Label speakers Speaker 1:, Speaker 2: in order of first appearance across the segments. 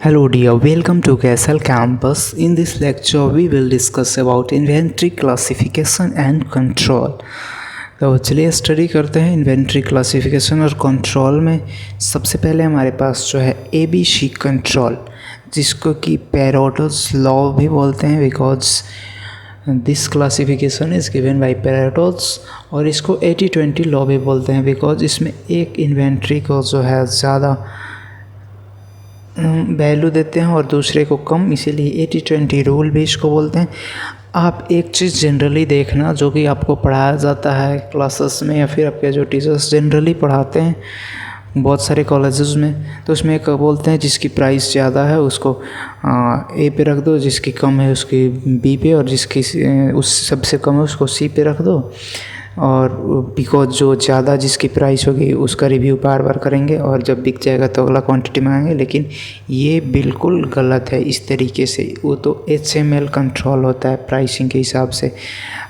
Speaker 1: Hello dear, welcome to KSL campus. In this lecture, we will discuss about inventory classification and control. तो चलिए study करते हैं inventory classification और control में। सबसे पहले हमारे पास जो है ABC कंट्रोल, जिसको कि पैरेटो's लॉ भी बोलते हैं, because this classification is given by Pareto's. और इसको 80-20 लॉ भी बोलते हैं, बिकॉज इसमें एक इन्वेंट्री को जो है ज़्यादा वैल्यू देते हैं और दूसरे को कम, इसीलिए 80-20 रूल भी इसको बोलते हैं। आप एक चीज़ जनरली देखना, जो कि आपको पढ़ाया जाता है क्लासेस में या फिर आपके जो टीचर्स जनरली पढ़ाते हैं बहुत सारे कॉलेजेस में, तो उसमें एक बोलते हैं जिसकी प्राइस ज़्यादा है उसको ए पे रख दो, जिसकी कम है उसकी बी पे, और जिसकी उस सबसे कम है उसको सी पे रख दो। और बिकॉज जो ज़्यादा जिसकी प्राइस होगी उसका रिव्यू बार बार करेंगे, और जब बिक जाएगा तो अगला क्वांटिटी मांगेंगे। लेकिन ये बिल्कुल गलत है इस तरीके से। वो तो HML कंट्रोल होता है प्राइसिंग के हिसाब से,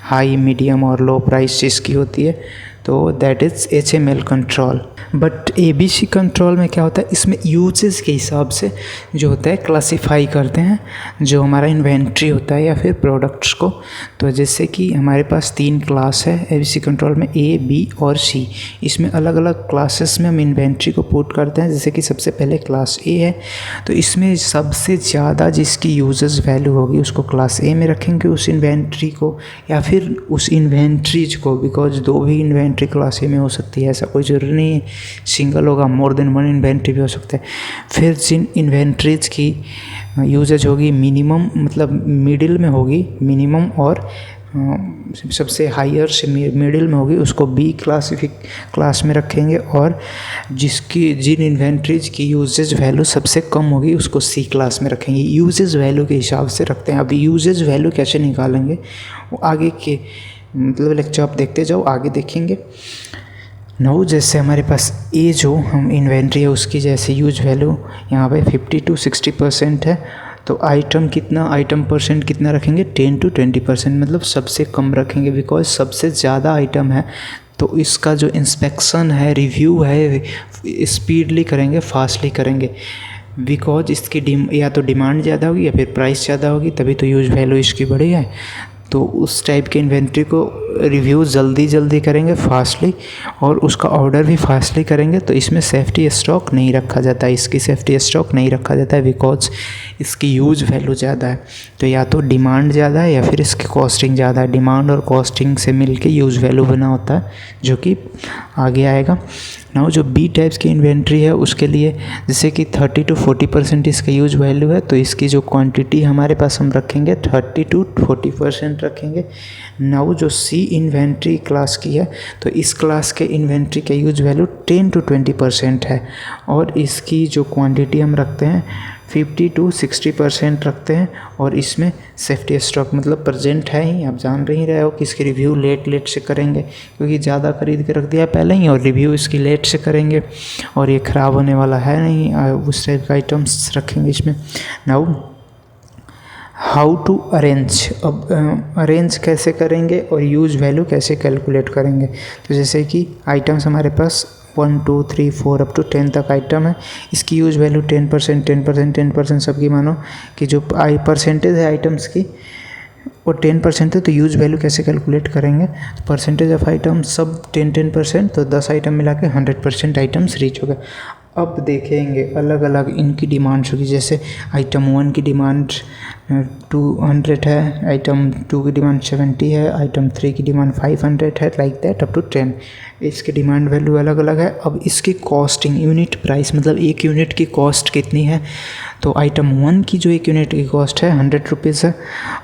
Speaker 1: हाई मीडियम और लो प्राइस जिसकी होती है, तो that is HML control. But ABC control में क्या होता है, इसमें यूजेस के हिसाब से जो होता है क्लासिफाई करते हैं जो हमारा इन्वेंट्री होता है या फिर प्रोडक्ट्स को। तो जैसे कि हमारे पास 3 क्लास है ABC कंट्रोल में, A, B और C। इसमें अलग अलग क्लासेस में हम इन्वेंट्री को पुट करते हैं। जैसे कि सबसे पहले क्लास A है, तो इसमें सबसे ज़्यादा जिसकी यूजेस वैल्यू होगी उसको क्लास A में रखेंगे, उस इन्वेंट्री को या फिर उस इन्वेंट्रीज को, बिकॉज 2 भी इन्वेंट्री क्लास A में हो सकती है, ऐसा कोई ज़रूरी नहीं है सिंगल होगा, मोर देन 1 इन्वेंट्री भी हो सकता है। फिर जिन इन्वेंट्रीज की यूजेज होगी मिनिमम, मतलब मिडिल में होगी मिनिमम, और सबसे हायर से मिडिल में होगी उसको B क्लास में रखेंगे, और जिन इन्वेंट्रीज की यूजेज वैल्यू सबसे कम होगी उसको C क्लास में रखेंगे। यूजेज वैल्यू के हिसाब से रखते हैं। अभी यूजेज वैल्यू कैसे निकालेंगे वो आगे के मतलब लेक्चर आप देखते जाओ, आगे देखेंगे। नाउ जैसे हमारे पास A जो हम इन्वेंट्री है उसकी जैसे यूज वैल्यू यहाँ पे 50 to 60% है, तो आइटम परसेंट कितना रखेंगे, 10 to 20%, मतलब सबसे कम रखेंगे, बिकॉज सबसे ज़्यादा आइटम है तो इसका जो इंस्पेक्शन है, रिव्यू है, स्पीडली करेंगे, फास्टली करेंगे, बिकॉज इसकी या तो डिमांड ज़्यादा होगी या फिर प्राइस ज़्यादा होगी, तभी तो यूज वैल्यू इसकी बढ़ी है। तो उस टाइप के इन्वेंट्री को रिव्यू जल्दी करेंगे फास्टली, और उसका ऑर्डर भी फास्टली करेंगे। तो इसमें सेफ्टी स्टॉक नहीं रखा जाता है, इसकी सेफ्टी स्टॉक नहीं रखा जाता है, बिकॉज इसकी यूज वैल्यू ज़्यादा है। तो या तो डिमांड ज़्यादा है या फिर इसकी कॉस्टिंग ज़्यादा है। डिमांड और कॉस्टिंग से मिलके यूज वैल्यू बना होता है, जो कि आगे आएगा। नाउ जो B टाइप्स की इन्वेंट्री है उसके लिए जैसे कि 30 to 40% इसका यूज वैल्यू है, तो इसकी जो क्वांटिटी हमारे पास हम रखेंगे 30 to 40% रखेंगे। नाउ जो C इन्वेंट्री क्लास की है, तो इस क्लास के इन्वेंट्री का यूज वैल्यू 10 to 20% है, और इसकी जो क्वांटिटी हम रखते हैं 50 to 60% रखते हैं। और इसमें सेफ्टी स्टॉक मतलब प्रेजेंट है ही, आप जान ही रहे हो कि इसकी रिव्यू लेट से करेंगे, क्योंकि ज़्यादा खरीद के रख दिया पहले ही, और रिव्यू इसकी लेट से करेंगे, और ये ख़राब होने वाला है नहीं, उस टाइप का आइटम्स रखेंगे इसमें। नाउ हाउ टू अरेंज, अब अरेंज कैसे करेंगे और यूज वैल्यू कैसे कैलकुलेट करेंगे। तो जैसे कि आइटम्स हमारे पास 1 2 3 4 अप टू 10 तक आइटम है, इसकी यूज वैल्यू 10% सबकी मानो कि जो परसेंटेज है आइटम्स की वो 10% है, तो यूज वैल्यू कैसे कैलकुलेट करेंगे। तो परसेंटेज ऑफ आइटम सब 10%, तो 10 आइटम मिला के 100% आइटम्स रीच हो गए। अब देखेंगे अलग अलग इनकी डिमांड्स होगी। जैसे आइटम 1 की डिमांड 200 है, आइटम 2 की डिमांड 70 है, आइटम 3 की डिमांड 500 है, लाइक दैट अप टू 10। इसकी डिमांड वैल्यू अलग अलग है। अब इसकी कॉस्टिंग, यूनिट प्राइस, मतलब 1 यूनिट की कॉस्ट कितनी है, तो आइटम 1 की जो 1 यूनिट की कॉस्ट है 100 रुपीज़ है,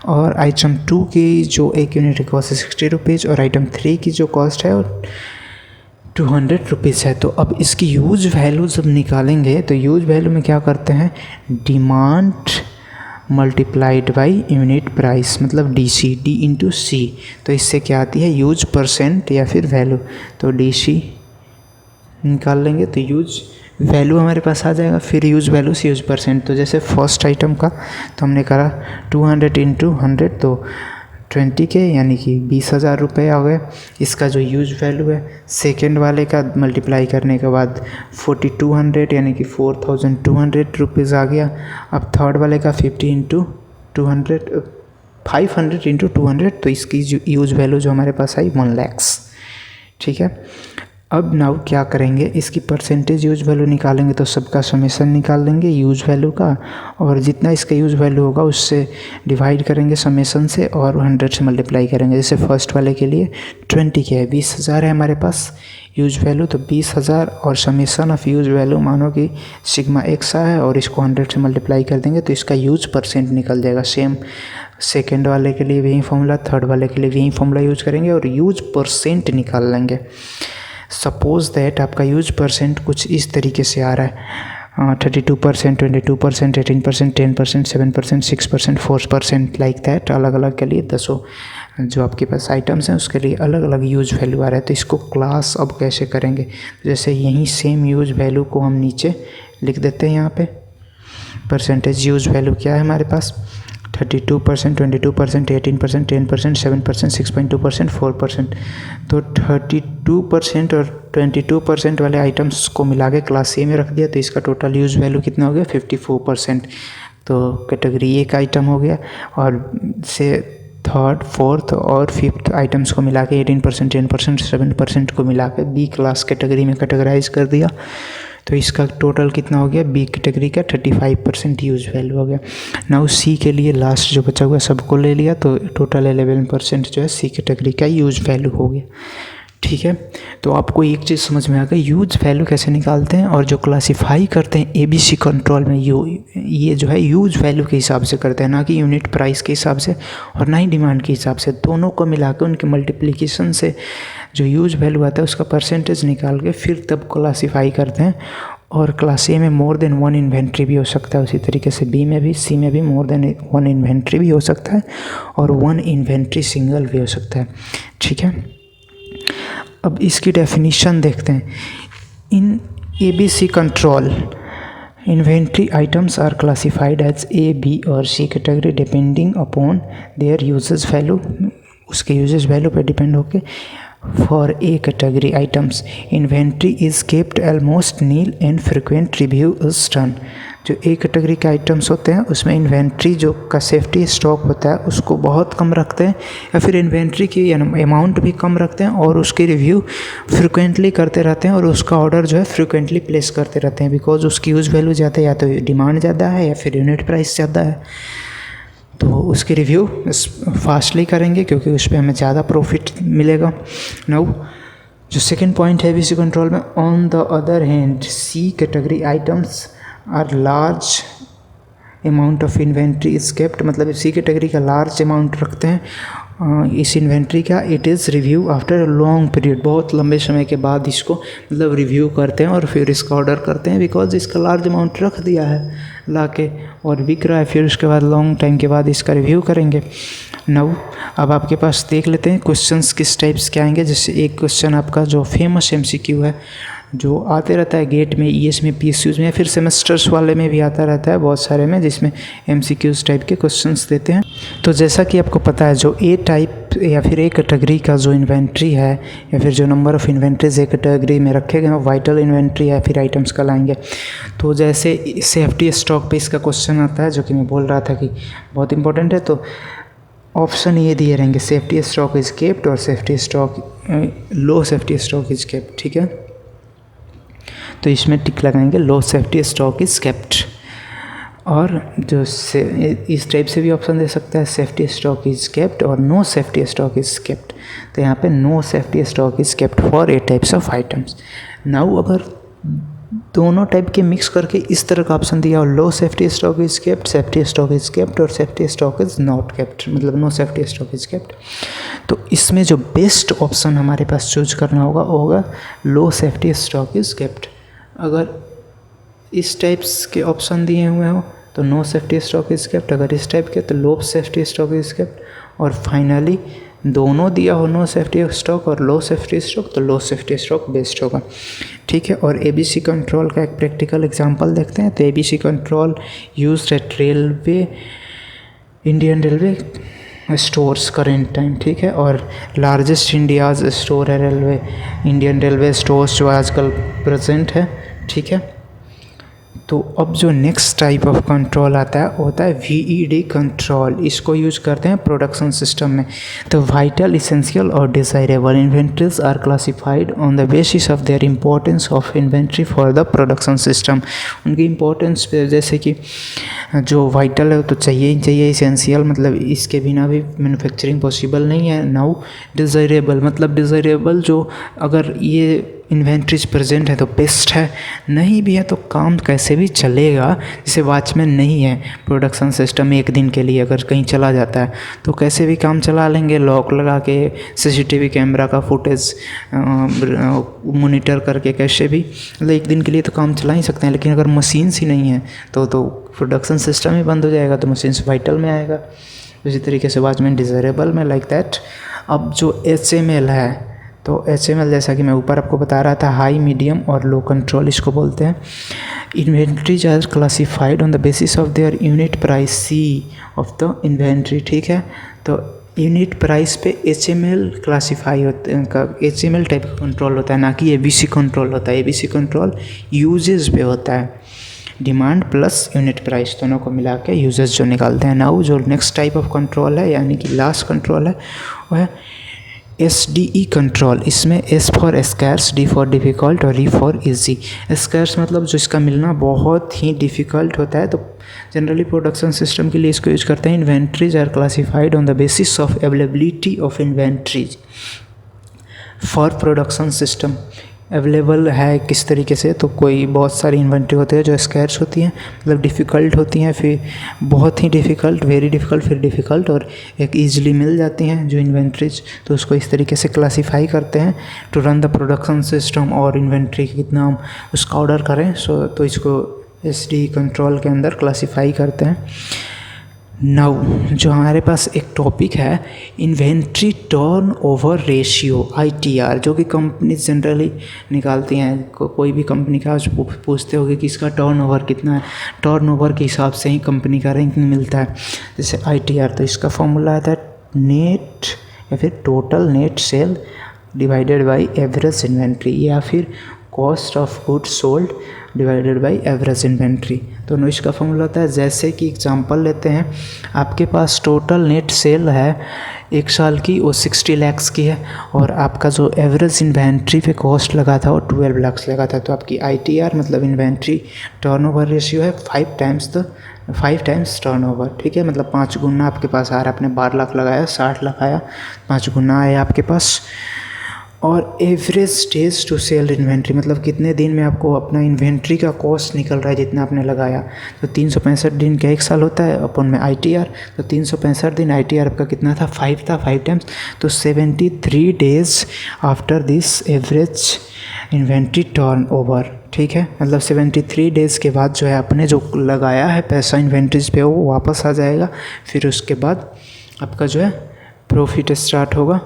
Speaker 1: और आइटम 2 की जो 1 यूनिट की कॉस्ट है 60 रुपीज़, और आइटम 3 की जो कॉस्ट है 200 रुपीज़ है। तो अब इसकी यूज वैल्यू जब निकालेंगे तो यूज वैल्यू में क्या करते हैं, demand multiplied by unit price, मतलब DC, D इंटू C। तो इससे क्या आती है, यूज परसेंट या फिर वैल्यू, तो DC निकाल लेंगे तो यूज वैल्यू हमारे पास आ जाएगा। फिर यूज वैल्यू से यूज परसेंट, तो जैसे फर्स्ट आइटम का तो हमने करा 200 इंटू 100, तो 20 के यानी कि 20,000 रुपये आ गए। इसका जो यूज वैल्यू है सेकेंड वाले का मल्टीप्लाई करने के बाद 4200 यानी कि 4200 रुपीज़ आ गया। अब थर्ड वाले का 50 इंटू 200 500 इंटू 200, तो इसकी जो यूज वैल्यू जो हमारे पास आई 1 लाख। ठीक है, अब नाउ क्या करेंगे, इसकी परसेंटेज यूज वैल्यू निकालेंगे तो सबका समेसन निकाल लेंगे यूज वैल्यू का, और जितना इसका यूज वैल्यू होगा उससे डिवाइड करेंगे समेसन से और 100 से मल्टीप्लाई करेंगे। जैसे फर्स्ट वाले के लिए 20 के है, 20,000 है हमारे पास यूज वैल्यू, तो 20,000 और समेसन ऑफ यूज वैल्यू मानो कि सिग्मा एक्स है और इसको 100 से मल्टीप्लाई कर देंगे तो इसका यूज परसेंट निकल जाएगा। सेम सेकेंड वाले के लिए वही फॉर्मूला, थर्ड वाले के लिए वही फॉर्मूला यूज करेंगे और यूज परसेंट निकाल लेंगे। सपोज दैट आपका यूज परसेंट कुछ इस तरीके से आ रहा है 32%, 22%, 18%, 10%, 7%, 6%, 4%, लाइक दैट। अलग अलग के लिए 10 जो आपके पास आइटम्स हैं उसके लिए अलग अलग यूज वैल्यू आ रहा है। तो इसको क्लास अब कैसे करेंगे, जैसे यहीं सेम यूज वैल्यू को हम नीचे लिख देते हैं। यहाँ पे परसेंटेज यूज वैल्यू क्या है हमारे पास 32%, 22%, 18%, 10%, 7%, 6.2%, 4%। तो 32% और 22% वाले आइटम्स को मिला के क्लास ए में रख दिया तो इसका टोटल यूज वैल्यू कितना हो गया 54%। तो कैटेगरी ए का आइटम हो गया, और से थर्ड, फोर्थ और फिफ्थ आइटम्स को मिला के 18%, 10%, 7% को मिला के बी क्लास कैटेगरी में कैटेगराइज कर दिया। तो इसका टोटल कितना हो गया बी कैटेगरी का 35% यूज वैल्यू हो गया। नाउ सी के लिए लास्ट जो बचा हुआ सबको ले लिया तो टोटल 11% जो है सी कैटेगरी का यूज वैल्यू हो गया। ठीक है, तो आपको एक चीज़ समझ में आ गई यूज वैल्यू कैसे निकालते हैं, और जो क्लासीफाई करते हैं एबीसी कंट्रोल में ये जो है यूज वैल्यू के हिसाब से करते हैं, ना कि यूनिट प्राइस के हिसाब से और ना ही डिमांड के हिसाब से। दोनों को मिला के उनके मल्टीप्लिकेशन से जो यूज वैल्यू आता है उसका परसेंटेज निकाल के फिर तब क्लासीफाई करते हैं। और क्लास ए में मोर देन 1 इन्वेंट्री भी हो सकता है, उसी तरीके से बी में भी, सी में भी मोर देन 1 इन्वेंट्री भी हो सकता है और 1 इन्वेंट्री सिंगल भी हो सकता है। ठीक है, अब इसकी डेफिनेशन देखते हैं। In ABC control inventory items are classified as A, B और C category depending upon their usage value, उसके यूजेस वैल्यू पे डिपेंड होके। For A category items inventory is kept almost nil and frequent review is done. जो A category के items होते हैं उसमें inventory जो का सेफ्टी स्टॉक होता है उसको बहुत कम रखते हैं, या फिर इन्वेंट्री की अमाउंट भी कम रखते हैं और उसकी रिव्यू फ्रिक्वेंटली करते रहते हैं और उसका ऑर्डर जो है फ्रिक्वेंटली प्लेस करते रहते हैं, बिकॉज उसकी यूज़ वैल्यू ज़्यादा, या तो डिमांड ज़्यादा है या फिर यूनिट प्राइस ज़्यादा है। तो उसकी रिव्यू फास्टली करेंगे क्योंकि उस पर हमें ज़्यादा प्रॉफिट मिलेगा। नाउ जो सेकेंड पॉइंट है एबीसी कंट्रोल में, on the other hand C category items are large amount of inventory is kept, मतलब सी कैटेगरी का लार्ज अमाउंट रखते हैं इस इन्वेंट्री का। It is review after a long period, बहुत लंबे समय के बाद इसको मतलब रिव्यू करते हैं और फिर इसका ऑर्डर करते हैं, बिकॉज इसका लार्ज अमाउंट रख दिया है ला के और बिक रहा है, फिर उसके बाद लॉन्ग टाइम के बाद इसका रिव्यू करेंगे। नाउ अब आपके पास देख लेते हैं क्वेश्चंस किस टाइप्स के आएंगे। जैसे एक क्वेश्चन आपका जो फेमस एमसीक्यू है जो आते रहता है गेट में, ईएस में, पीएसयूज में, या फिर सेमेस्टर्स वाले में भी आता रहता है बहुत सारे में, जिसमें एमसीक्यूज टाइप के क्वेश्चंस देते हैं। तो जैसा कि आपको पता है जो ए टाइप या फिर ए कैटेगरी का जो इन्वेंट्री है या फिर जो number of inventories A category में रखे गए वो वाइटल इन्वेंट्री या फिर आइटम्स का लाएंगे। तो जैसे सेफ्टी स्टॉक पे इसका क्वेश्चन आता है जो कि मैं बोल रहा था कि बहुत इंपॉर्टेंट है, तो ऑप्शन ये दिए रहेंगे सेफ्टी स्टॉक इज केप्ट और safety stock low safety stock is kept. ठीक है, तो इसमें टिक लगाएंगे लो सेफ्टी स्टॉक इज केप्ट। और जो इस टाइप से भी ऑप्शन दे सकता है सेफ्टी स्टॉक इज केप्ट और no safety stock is kept. तो यहाँ पे no safety stock is kept for A types of items. Now अगर दोनों टाइप के मिक्स करके इस तरह का ऑप्शन दिया और low safety stock is kept, safety stock is kept और safety stock is not kept, मतलब no safety stock is kept, तो इसमें जो बेस्ट ऑप्शन हमारे पास चूज करना होगा वो होगा low safety stock is kept. अगर इस टाइप्स के ऑप्शन दिए हुए हो तो no safety stock is kept, अगर इस टाइप के तो low safety stock is kept, और फाइनली दोनों दिया हो नो सेफ्टी स्टॉक और लो सेफ्टी स्टॉक तो लो सेफ्टी स्टॉक बेस्ट होगा। ठीक है, और एबीसी कंट्रोल का एक प्रैक्टिकल एग्जांपल देखते हैं। तो ABC control used eight railway, Indian railway stores current time, ठीक है। और लार्जेस्ट इंडियाज़ स्टोर है रेलवे, इंडियन रेलवे स्टोर्स जो आजकल प्रेजेंट है, ठीक है। तो अब जो नेक्स्ट टाइप ऑफ कंट्रोल आता है वो होता है VED कंट्रोल। इसको यूज़ करते हैं प्रोडक्शन सिस्टम में। तो वाइटल, इसेंशियल और desirable inventories are classified on the basis of their importance of inventory for the production system. उनकी इंपॉर्टेंस पे जैसे कि जो वाइटल है तो चाहिए ही चाहिए, इसेंशियल मतलब इसके बिना भी मैन्युफैक्चरिंग पॉसिबल नहीं है। नाउ डिज़ायरेबल मतलब डिज़ायरेबल जो अगर ये इन्वेंट्रीज प्रेजेंट है तो बेस्ट है, नहीं भी है तो काम कैसे भी चलेगा। जैसे वॉचमैन नहीं है प्रोडक्शन सिस्टम, एक दिन के लिए अगर कहीं चला जाता है तो कैसे भी काम चला लेंगे, लॉक लगा के CCTV कैमरा का फुटेज मॉनिटर करके कैसे भी, मतलब एक दिन के लिए तो काम चला ही सकते हैं। लेकिन अगर मशीन्स ही नहीं है तो प्रोडक्शन सिस्टम ही बंद हो जाएगा, तो मशीन्स वाइटल में आएगा। इसी तरीके से वॉचमैन डिज़ायरेबल में लाइक दैट। अब जो HML है तो HML जैसा कि मैं ऊपर आपको बता रहा था, हाई, मीडियम और लो कंट्रोल इसको बोलते हैं। Inventories are classified on the basis of their unit price C of the inventory, ठीक है। तो यूनिट प्राइस पे HML क्लासीफाई होते हैं, HML टाइप का कंट्रोल होता है, ना कि ABC कंट्रोल होता है। ABC कंट्रोल यूजेस पे होता है, डिमांड प्लस यूनिट प्राइस दोनों को मिला के यूजेस जो निकालते हैं। नाउ जो नेक्स्ट टाइप ऑफ कंट्रोल है यानी कि लास्ट कंट्रोल है वो है SDE कंट्रोल। इसमें S for scarce, D for difficult और E फॉर ईजी। स्कैर्स मतलब जो इसका मिलना बहुत ही डिफ़िकल्ट होता है, तो जनरली प्रोडक्शन सिस्टम के लिए इसको यूज करते हैं। Inventories are classified on the basis of availability of inventories for production system. Available है किस तरीके से, तो कोई बहुत सारी इन्वेंट्री होती है जो स्कैर्स होती हैं, मतलब डिफ़िकल्ट होती हैं, फिर बहुत ही डिफ़िकल्ट, वेरी डिफ़िकल्ट, फिर डिफ़िकल्ट, और एक ईजिली मिल जाती हैं जो इन्वेंट्रीज। तो उसको इस तरीके से क्लासीफाई करते हैं to run the production system, और इन्वेंट्री कितना हम उसका ऑर्डर करें तो इसको SDE कंट्रोल के अंदर क्लासीफाई करते हैं। नाउ जो हमारे पास एक टॉपिक है inventory turn over ratio ITR, जो कि कंपनी जनरली निकालती हैं। कोई भी कंपनी का पूछते होगे कि इसका टर्न ओवर कितना है, टर्न ओवर के हिसाब से ही कंपनी का रैंकिंग मिलता है। जैसे ITR, तो इसका फॉर्मूला आता है नेट या फिर total net cell divided by average inventory, या फिर cost of goods sold divided by average inventory. दोनों इसका फॉर्मूला होता है। जैसे कि एग्जांपल लेते हैं, आपके पास टोटल नेट सेल है एक साल की, वो 60 लाख की है, और आपका जो एवरेज इन्वेंट्री पे कॉस्ट लगा था वो 12 लाख लगा था। तो आपकी ITR मतलब इन्वेंट्री टर्नओवर रेशियो है 5 टाइम्स टर्नओवर, ठीक है। मतलब 5 गुना आपके पास आ रहा है, आपने 12 लाख लगाया, 60 लाख आया, 5 गुना आया आपके पास। और average days to sell inventory मतलब कितने दिन में आपको अपना इन्वेंट्री का कॉस्ट निकल रहा है जितना आपने लगाया। तो 365 दिन का एक साल होता है अपन में ITR, तो 365 दिन ITR आपका कितना था, 5 था, 5 टाइम्स, तो 73 days after this average inventory turn over, ठीक है। मतलब 73 डेज़ के बाद जो है आपने जो लगाया है पैसा इन्वेंट्रीज पे वो वापस आ जाएगा। फिर उसके बाद आपका जो है प्रॉफिट स्टार्ट होगा,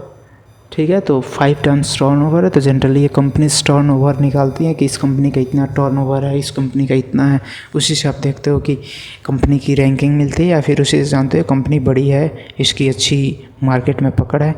Speaker 1: ठीक है। तो 5 टाइम्स टर्नओवर है, तो जनरली ये कंपनीज टर्नओवर निकालती हैं कि इस कंपनी का इतना टर्नओवर है, इस कंपनी का इतना है। उसी से आप देखते हो कि कंपनी की रैंकिंग मिलती है, या फिर उसी से जानते हो कंपनी बड़ी है, इसकी अच्छी मार्केट में पकड़ है।